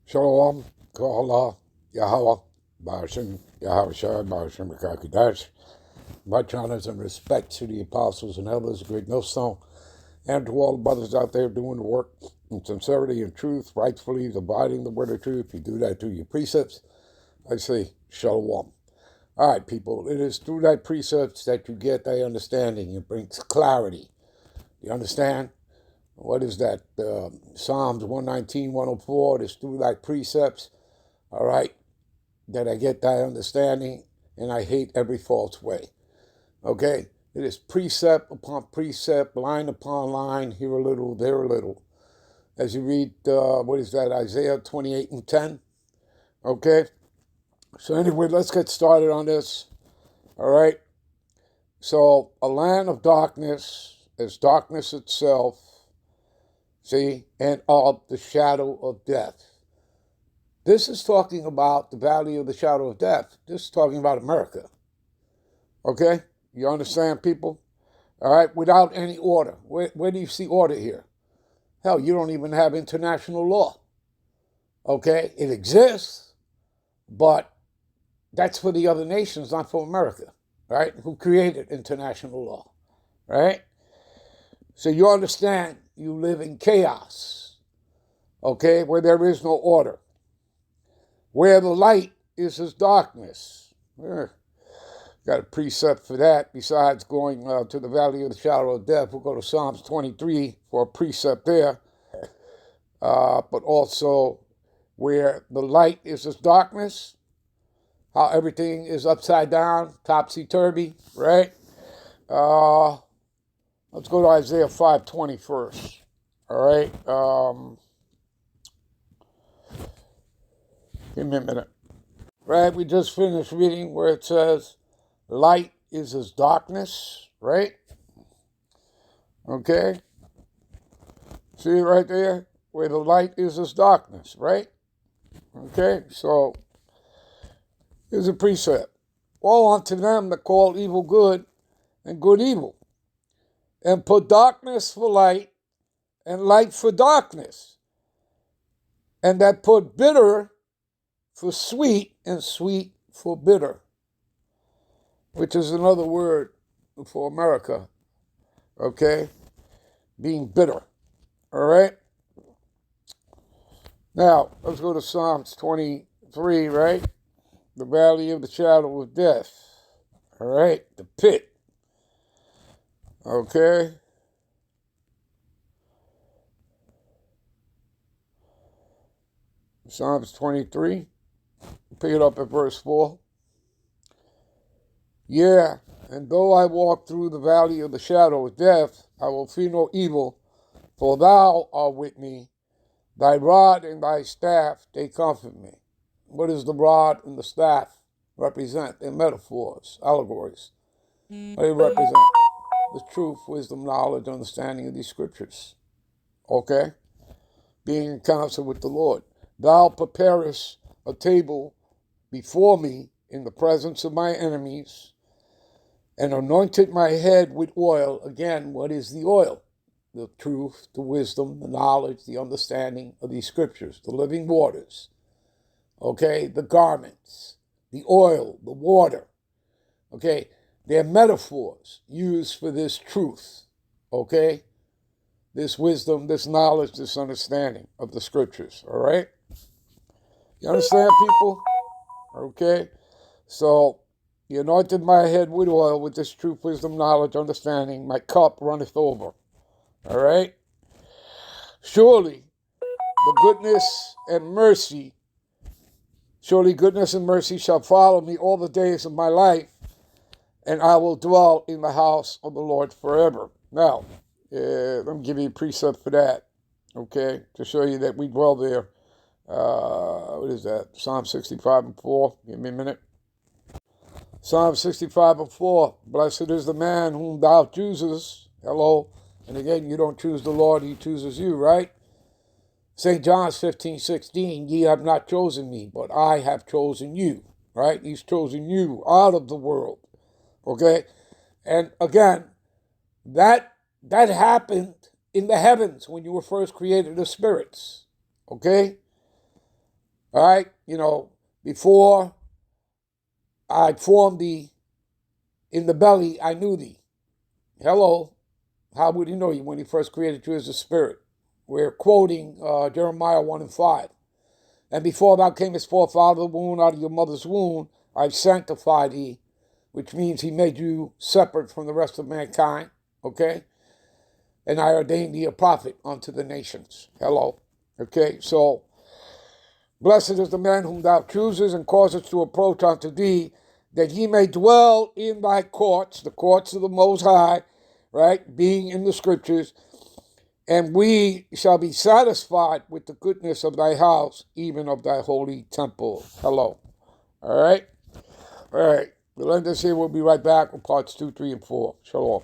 Shalom, Kohala, Yahweh, Ba'ashem, Yahweh Shai, Ba'ashem, Rakakidash. Much honors and respect to the apostles and elders, great millstone, and to all the brothers out there doing the work in sincerity and truth, rightfully dividing the word of truth. You do that through your precepts. I say, Shalom. All right, people, it is through that precepts that you get that understanding. It brings clarity. You understand? What is that? Psalms 119, 104. It is through thy precepts, all right, that I get thy understanding, and I hate every false way. Okay? It is precept upon precept, line upon line, here a little, there a little. As you read, what is that? Isaiah 28 and 10. Okay? So anyway, let's get started on this. All right? So, a land of darkness is darkness itself. See, and of the shadow of death. This is talking about the valley of the shadow of death. This is talking about America. Okay? You understand, people? All right? Without any order. Where do you see order here? Hell, you don't even have international law. Okay? It exists, but that's for the other nations, not for America. Right? Who created international law. Right? So you understand, you live in chaos. Okay? Where there is no order. Where the light is darkness. Got a precept for that. Besides going to the valley of the shadow of death, we'll go to Psalms 23 for a precept there. But also where the light is darkness, how everything is upside down, topsy-turvy, right? Let's go to Isaiah 5:20 first. All right? Give me a minute. Right, we just finished reading where it says, light is as darkness, right? Okay? See it right there? Where the light is as darkness, right? Okay, so here's a precept. Woe unto them that call evil good and good evil, and put darkness for light and light for darkness, and that put bitter for sweet and sweet for bitter, which is another word for America, okay? Being bitter, all right? Now, let's go to Psalms 23, right? The valley of the shadow of death, all right? The pit, okay? Psalms 23, pick it up at verse 4. Yeah, and though I walk through the valley of the shadow of death, I will fear no evil, for thou art with me. Thy rod and thy staff, they comfort me. What does the rod and the staff represent? They're metaphors, allegories. They represent the truth, wisdom, knowledge, understanding of these scriptures. Okay? Being in counsel with the Lord. Thou preparest a table before me in the presence of my enemies, and anointed my head with oil. Again, what is the oil? The truth, the wisdom, the knowledge, the understanding of these scriptures, the living waters, okay, the garments, the oil, the water, okay, they're metaphors used for this truth, okay, this wisdom, this knowledge, this understanding of the scriptures, all right? You understand, people? Okay, so he anointed my head with oil with this truth, wisdom, knowledge, understanding. My cup runneth over. All right? Surely goodness and mercy shall follow me all the days of my life, and I will dwell in the house of the Lord forever. Now, let me give you a precept for that, okay, to show you that we dwell there. What is that? Psalm 65 and 4. Give me a minute. Psalm 65 and 4. Blessed is the man whom thou choosest. Hello. And again, you don't choose the Lord, he chooses you, right? St. John 15:16, ye have not chosen me, but I have chosen you, right? He's chosen you out of the world, okay? And again, that happened in the heavens when you were first created as spirits, okay? All right, before I formed thee in the belly, I knew thee. Hello, how would he know you when he first created you as a spirit? We're quoting Jeremiah 1 and 5. And before thou camest forth out of the womb, out of your mother's womb, I sanctified thee, which means he made you separate from the rest of mankind, okay? And I ordained thee a prophet unto the nations. Hello. Okay, so blessed is the man whom thou choosest and causest to approach unto thee, that he may dwell in thy courts, the courts of the Most High, right, being in the scriptures, and we shall be satisfied with the goodness of thy house, even of thy holy temple. Hello. All right? All right. We'll end this here. We'll be right back with parts 2, 3, and 4. Shalom.